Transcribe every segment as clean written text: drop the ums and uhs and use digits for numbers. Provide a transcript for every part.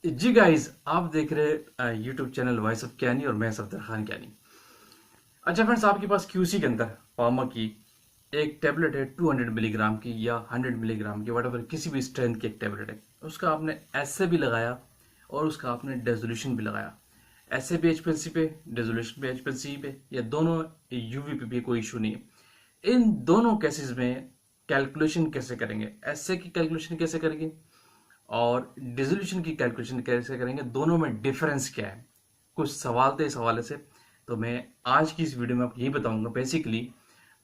जी guys, आप देख रहे यूट्यूब चैनल वॉइस ऑफ कैनी और मैं सफदर खान कैनी। अच्छा फ्रेंड्स, आपके पास क्यूसी के अंदर फार्मा की एक टेबलेट है 200 मिलीग्राम की या 100 मिलीग्राम की, वट किसी भी स्ट्रेंथ की एक टेबलेट है। उसका आपने ऐसे भी लगाया और उसका आपने डेजोल्यूशन भी लगाया। ऐसे भी एचपीएलसी पे, डेजोल्यूशन भी एचपीएलसी पे, या दोनों यूवी पे भी कोई इशू नहीं है। इन दोनों केसेस में कैलकुलेशन कैसे करेंगे, ऐसे की कैलकुलेशन कैसे करेंगे और डिसोल्यूशन की कैलकुलेशन कैसे करेंगे, दोनों में डिफरेंस क्या है, कुछ सवाल थे इस हवाले से। तो मैं आज की इस वीडियो में आपको यही बताऊंगा बेसिकली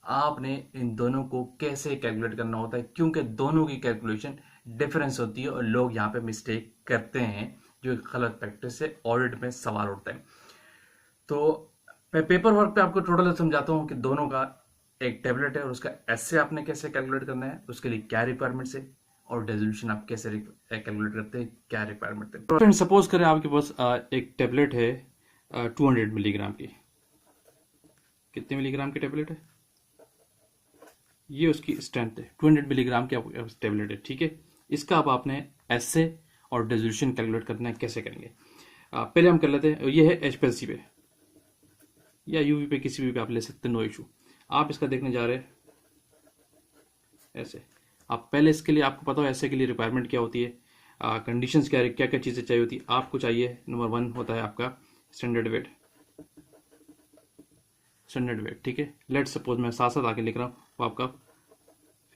आपने इन दोनों को कैसे कैलकुलेट करना होता है, क्योंकि दोनों की कैलकुलेशन डिफरेंस होती है और लोग यहाँ पे मिस्टेक करते हैं, जो एक गलत प्रैक्टिस है। ऑडिट में सवाल उठते हैं। तो मैं पेपर वर्क पे आपको टोटल समझाता हूँ कि दोनों का एक टेबलेट है और उसका ऐसे आपने कैसे कैलकुलेट करना है, उसके लिए क्या रिक्वायरमेंट्स है, और रेजोल्यूशन आप कैसे कैलकुलेट करते हैं, क्या रिक्वायरमेंट है। फ्रेंड, सपोज करें आपके पास एक टेबलेट है 200 मिलीग्राम की। कितने मिलीग्राम की टेबलेट है? ये उसकी स्ट्रेंथ है, 200 मिलीग्राम की आपके पास टेबलेट है, ठीक है। इसका अब आपने ऐसे और रेजोल्यूशन कैलकुलेट करना है, कैसे करेंगे? पहले हम कर लेते हैं। ये है एचपीएलसी पे या यूवी पे, किसी भी पे आप ले सकते हैं, नो इशू। आप इसका देखने जा रहे हैं ऐसे। आप पहले इसके लिए आपको पता हो ऐसे के लिए रिक्वायरमेंट क्या होती है, कंडीशंस क्या क्या क्या चीज़ें चाहिए होती है। आपको चाहिए नंबर 1 होता है आपका स्टैंडर्ड वेट। स्टैंडर्ड वेट, ठीक है। लेट सपोज मैं साथ साथ आके लिख रहा हूँ, वो आपका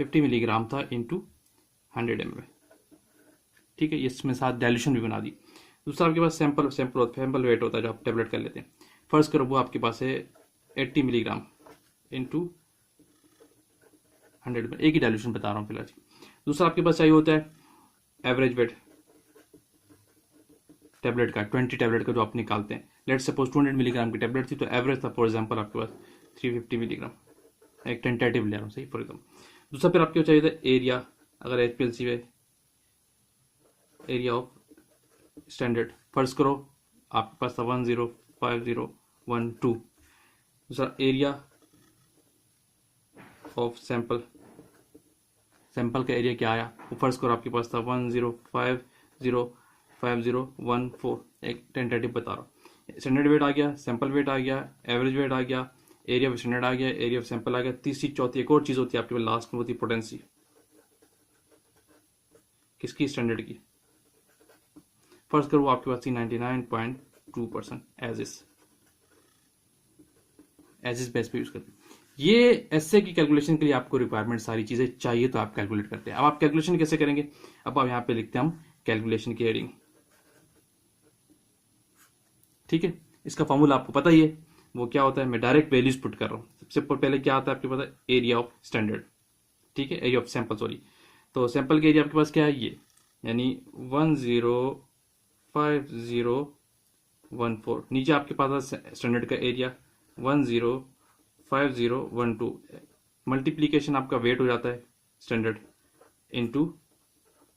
50 मिलीग्राम था इंटू 100 ml, ठीक है। इसमें साथ डायल्यूशन भी बना दी। दूसरा आपके पास सैंपल वेट होता है जो आप टेबलेट कर लेते हैं। फर्स्ट करो वो आपके पास है 80 मिलीग्राम इंटू 100 में, एक ही डायल्यूशन बता रहा हूँ फिलहाल। दूसरा आपके पास चाहिए होता है एवरेज वेट टेबलेट का, 20 टेबलेट का जो आप निकालते हैं। लेट सपोज 200 मिलीग्राम की टेबलेट थी, तो एवरेज था फॉर एग्जांपल आपके पास 350 मिलीग्राम। एक टेंटेटिव ले रहा हूँ, सही, फॉर एग्जाम्पल। दूसरा फिर आपको चाहिए था एरिया, अगर एचपीएलसी में एरिया ऑफ स्टैंडर्ड फर्स्ट करो आपके पास था 105012। दूसरा एरिया ऑफ सैंपल, सैंपल का एरिया क्या आया वो फर्स्ट करो आपके पास था 10505014। एक टेंटेटिव बता रहा हूँ। स्टैंडर्ड वेट आ गया, सैंपल वेट आ गया, एवरेज वेट आ गया, एरिया ऑफ स्टैंडर्ड आ गया, एरिया ऑफ सैंपल आ गया। तीसरी चौथी एक और चीज होती है आपके पास लास्ट में, होती है पोटेंसी। किसकी? स्टैंडर्ड की। फर्स्ट करो आपके पास थी 99.2% एज इस बेस पे यूज करते हैं। ये एसए की कैलकुलेशन के लिए आपको रिक्वायरमेंट सारी चीजें चाहिए, तो आप कैलकुलेट करते हैं। अब आप कैलकुलेशन कैसे करेंगे? अब आप यहां पे लिखते हैं हम कैलकुलेशन की हेडिंग, ठीक है। इसका फॉर्मूला आपको पता ही है, वो क्या होता है, मैं डायरेक्ट वैल्यूज पुट कर रहा हूं। सबसे पहले क्या आता है आपके पास? एरिया ऑफ स्टैंडर्ड, ठीक है, एरिया ऑफ सैंपल, सॉरी। तो सैंपल का एरिया आपके पास क्या है? ये, यानी 105014। नीचे आपके पास स्टैंडर्ड का एरिया 105012। मल्टीप्लीकेशन आपका वेट हो जाता है स्टैंडर्ड इंटू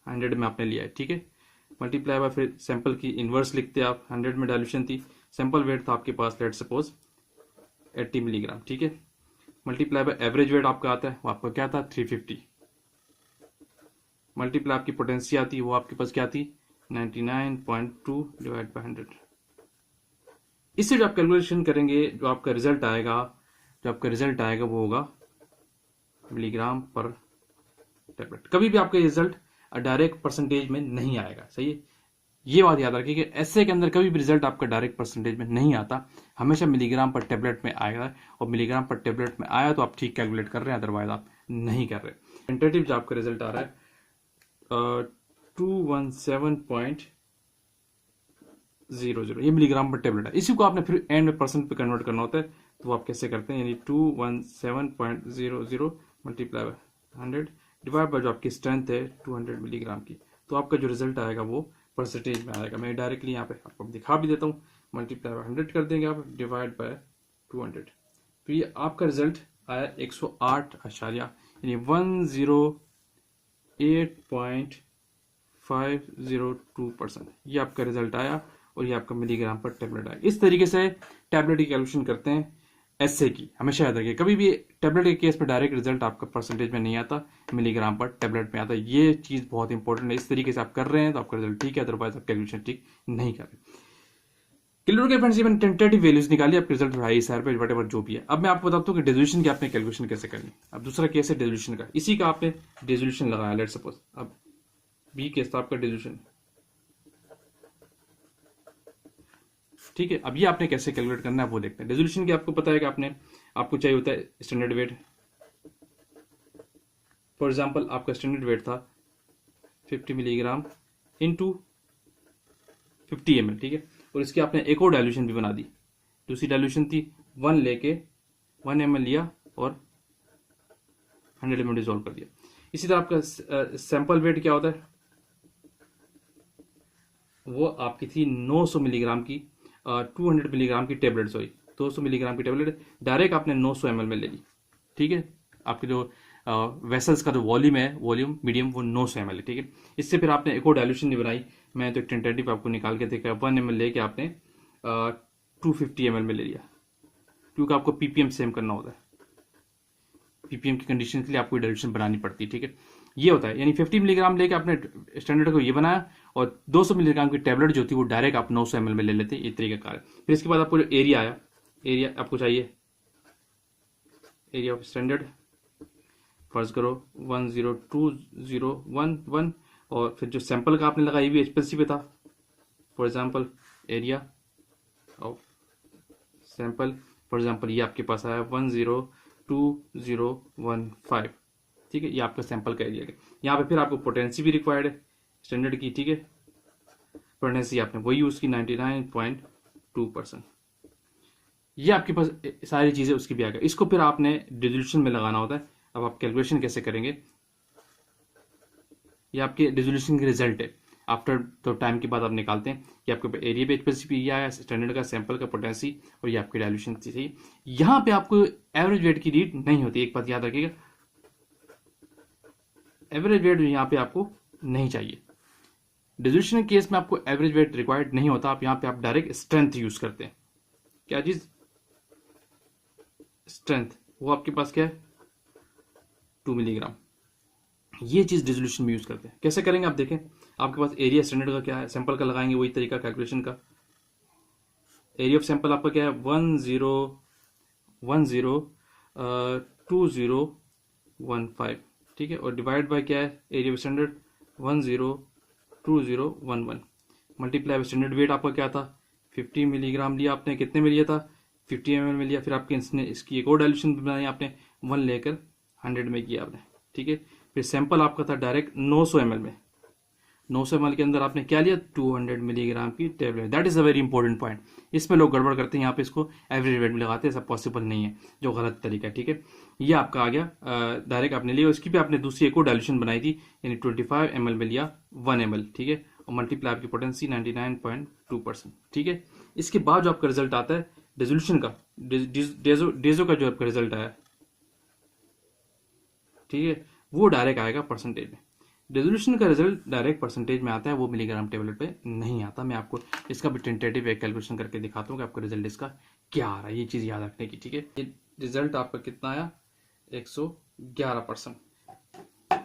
100 में आपने लिया है, ठीक है। मल्टीप्लाई बाय फिर सैंपल की इनवर्स लिखते हैं आप। 100 में डायल्यूशन थी, सैंपल वेट था आपके पास लेट सपोज 80 मिलीग्राम, ठीक है। मल्टीप्लाई बाय एवरेज वेट आपका आता है, वो आपका क्या था? 350। मल्टीप्लाई आपकी पोटेंसी आती है, वो आपके पास क्या थी? 99.2 डिवाइड बाय 100। इससे जो आप कैलकुलेशन करेंगे, जो आपका रिजल्ट आएगा वो होगा मिलीग्राम पर टेबलेट। कभी भी आपका रिजल्ट डायरेक्ट परसेंटेज में नहीं आएगा, सही है। ये बात याद रखिए कि एसए के अंदर कभी भी रिजल्ट आपका डायरेक्ट परसेंटेज में नहीं आता, हमेशा मिलीग्राम पर टेबलेट में आएगा। और मिलीग्राम पर टेबलेट में आया तो आप ठीक कैलकुलेट कर रहे हैं, अदरवाइज आप नहीं कर रहे। टेंटेटिव जो आपका रिजल्ट आ रहा है 217.00, ये मिलीग्राम पर टेबलेट है। इसी को आपने फिर एंड में परसेंट पे कन्वर्ट करना होता है, तो आप कैसे करते हैं, यानी 217.00 मल्टीप्लाई बाय 100 डिवाइड बाय जो आपकी स्ट्रेंथ है 200 मिलीग्राम की। तो आपका जो रिजल्ट आएगा वो परसेंटेज में आएगा। मैं डायरेक्टली यहाँ पे आपको दिखा भी देता हूँ। मल्टीप्लाई बाय 100 कर देंगे आप, डिवाइड बाय 200, तो ये आपका रिजल्ट आया 108, यानी 108.502%। ये आपका रिजल्ट आया और ये आपका मिलीग्राम पर टेबलेट आया। इस तरीके से टैबलेट की कैलकुलेशन करते हैं। एसए की हमेशा याद रखिए, कभी भी टेबलेट के केस में डायरेक्ट रिजल्ट आपका परसेंटेज में नहीं आता, मिलीग्राम पर टेबलेट में आता है। ये चीज़ बहुत इंपॉर्टेंट है। इस तरीके से आप कर रहे हैं तो आपका रिजल्ट ठीक है, अदरवाइज आप कैलकुलेशन ठीक नहीं कर रहे। क्लियर हो गया फ्रेंड्स, इवन टेंटेटिव वैल्यूज निकाली, आपके रिजल्ट हाई सार पे वट एवर जो भी है। अब मैं आपको बताता हूँ कि डिसोल्यूशन की आपने कैलकुलेशन कैसे करनी। अब दूसरा केस है डिसोल्यूशन का, इसी का आपने डिसोल्यूशन लगाया लेट सपोज। अब बी केस था आपका डिसोल्यूशन, ठीक है। अब ये आपने कैसे कैलकुलेट करना है वो देखते हैं। डिसोल्यूशन की आपको पता है कि आपको चाहिए होता है स्टैंडर्ड वेट। फॉर एग्जांपल आपका स्टैंडर्ड वेट था 50 मिलीग्राम इनटू 50 ml, ठीक है। और इसकी आपने एक और डाइल्यूशन भी बना दी। दूसरी डाइल्यूशन थी 1 लेके 1 ml लिया और 100 ml डिजोल्व कर दिया। इसी तरह आपका सैंपल वेट क्या होता है, वो आपकी थी 900 मिलीग्राम की 200 मिलीग्राम की टेबलेट, सॉरी 200 मिलीग्राम की टेबलेट डायरेक्ट आपने 900 ml में ले ली, ठीक है। आपके जो वेसल्स का जो वॉल्यूम है, वॉल्यूम मीडियम, वो 900 ml है, ठीक है। इससे फिर आपने एक और डाइल्यूशन नहीं बनाई, मैं तो एक टेंटेटिव आपको निकाल के देखा, 1 ml लेके आपने 250 ml में ले लिया, क्योंकि आपको पीपीएम सेम करना होता है। पीपीएम की कंडीशन के लिए आपको डाइल्यूशन बनानी पड़ती है, ठीक है। ये होता है, यानी 50 मिलीग्राम लेके आपने स्टैंडर्ड को ये बनाया और 200 मिलीग्राम की टेबलेट जो थी वो डायरेक्ट आप 900 ml में ले लेते हैं। ये तरीका कार है। फिर इसके बाद आपको जो एरिया आया, एरिया आपको चाहिए एरिया ऑफ स्टैंडर्ड, फर्ज करो 102011 और फिर जो सैंपल का आपने लगाया ये भी एचपीएलसी पे था। For example area of sample, for example ये आपके पास आया 102015, ठीक है। ये आपका सैंपल का एरिया है। यहाँ पे फिर आपको पोटेंसी भी रिक्वायर्ड है स्टैंडर्ड की, ठीक है। पोटेंसी आपने वही यूज की 99.2%। ये आपके पास सारी चीजें उसकी भी आ गई। इसको फिर आपने डिसोल्यूशन में लगाना होता है। अब आप कैलकुलेशन कैसे करेंगे, ये आपके डिसोल्यूशन के रिजल्ट है। आफ्टर तो टाइम के बाद आप निकालते हैं कि आपके एरिया पे एचपीएलसी आया, स्टैंडर्ड का, सैंपल का, पोटेंसी और ये आपकी डाइल्यूशन थी। यहाँ पे आपको एवरेज वेट की रीड नहीं होती, एक बात याद रखिएगा, एवरेज वेट यहाँ पे आपको नहीं चाहिए। डिसोल्यूशन केस में आपको एवरेज वेट रिक्वायर्ड नहीं होता, आप यहाँ पे आप डायरेक्ट स्ट्रेंथ यूज करते हैं। क्या चीज, स्ट्रेंथ, वो आपके पास क्या है 2 मिलीग्राम। ये चीज डिसोल्यूशन में यूज करते हैं। कैसे करेंगे आप देखें, आपके पास एरिया स्टैंडर्ड का क्या है, सैंपल का लगाएंगे वही तरीका कैलकुलेशन का। एरिया ऑफ सैंपल आपका क्या है 10202015, ठीक है। और डिवाइड बाय क्या है area of standard 102011, multiply standard weight आपका क्या था 50 मिलीग्राम लिया आपने, कितने में लिया था 50 ml में लिया। फिर आपके इसकी एक और डाइल्यूशन बनाई आपने 1 लेकर 100 में किया आपने, ठीक है। फिर सैंपल आपका था डायरेक्ट 900 ml में, 900 ml के अंदर आपने क्या लिया 200 मिलीग्राम की tablet. That is a very important point. इसमें लोग गड़बड़ करते हैं, यहाँ पे इसको एवरेज वेट में लगाते हैं, सब पॉसिबल नहीं है, जो गलत तरीका है, ठीक है। ये आपका आ गया डायरेक्ट आपने लिया। उसकी भी आपने दूसरी एक और डाइल्यूशन बनाई थी, यानी 25 ml में लिया 1 ml, ठीक है। और मल्टीप्लाई आपकी पोटेंसी 99.2%, ठीक है। इसके बाद जो आपका रिजल्ट आता है डिसोल्यूशन का, डेजो का जो आपका रिजल्ट आया, ठीक है, वो डायरेक्ट आएगा परसेंटेज में। डिसोल्यूशन का रिजल्ट डायरेक्ट परसेंटेज में आता है, वो मिलीग्राम टेबलेट पे नहीं आता। मैं आपको इसका भी टेंटेटिव एक कैलकुलेशन करके दिखाता हूँ कि आपका रिजल्ट इसका क्या आ रहा है। ये चीज याद रखने की, ठीक है। ये रिजल्ट आपका कितना आया 111%।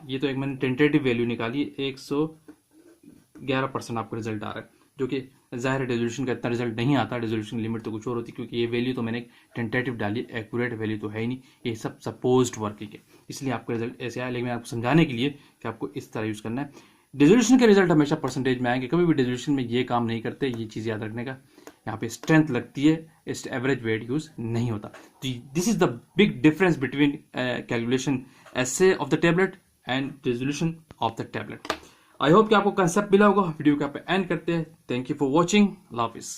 ये तो एक मैंने टेंटेटिव वैल्यू निकाली, 111% आपका रिजल्ट आ रहा है, जो कि जाहिर है डिसोल्यूशन का इतना रिजल्ट नहीं आता। डिसोल्यूशन लिमिट तो कुछ और होती, क्योंकि ये वैल्यू तो मैंने टेंटेटिव डाली, एक्यूरेट वैल्यू तो है ही नहीं, ये सब सपोज्ड वर्किंग है, इसलिए आपका रिजल्ट ऐसे आया। लेकिन आपको समझाने के लिए कि आपको इस तरह यूज करना है। डिसोल्यूशन के रिजल्ट हमेशा परसेंटेज में आएंगे, कभी भी डिसोल्यूशन में ये काम नहीं करते, ये चीज याद रखने का। यहाँ पे स्ट्रेंथ लगती है, इस एवरेज वेट यूज नहीं होता। तो this is the big difference between calculation essay of the tablet and dissolution of the tablet. I hope कि आपको कंसेप्ट मिला होगा। वीडियो को आप एंड करते हैं। Thank you for watching. अल्लाह हाफिज़।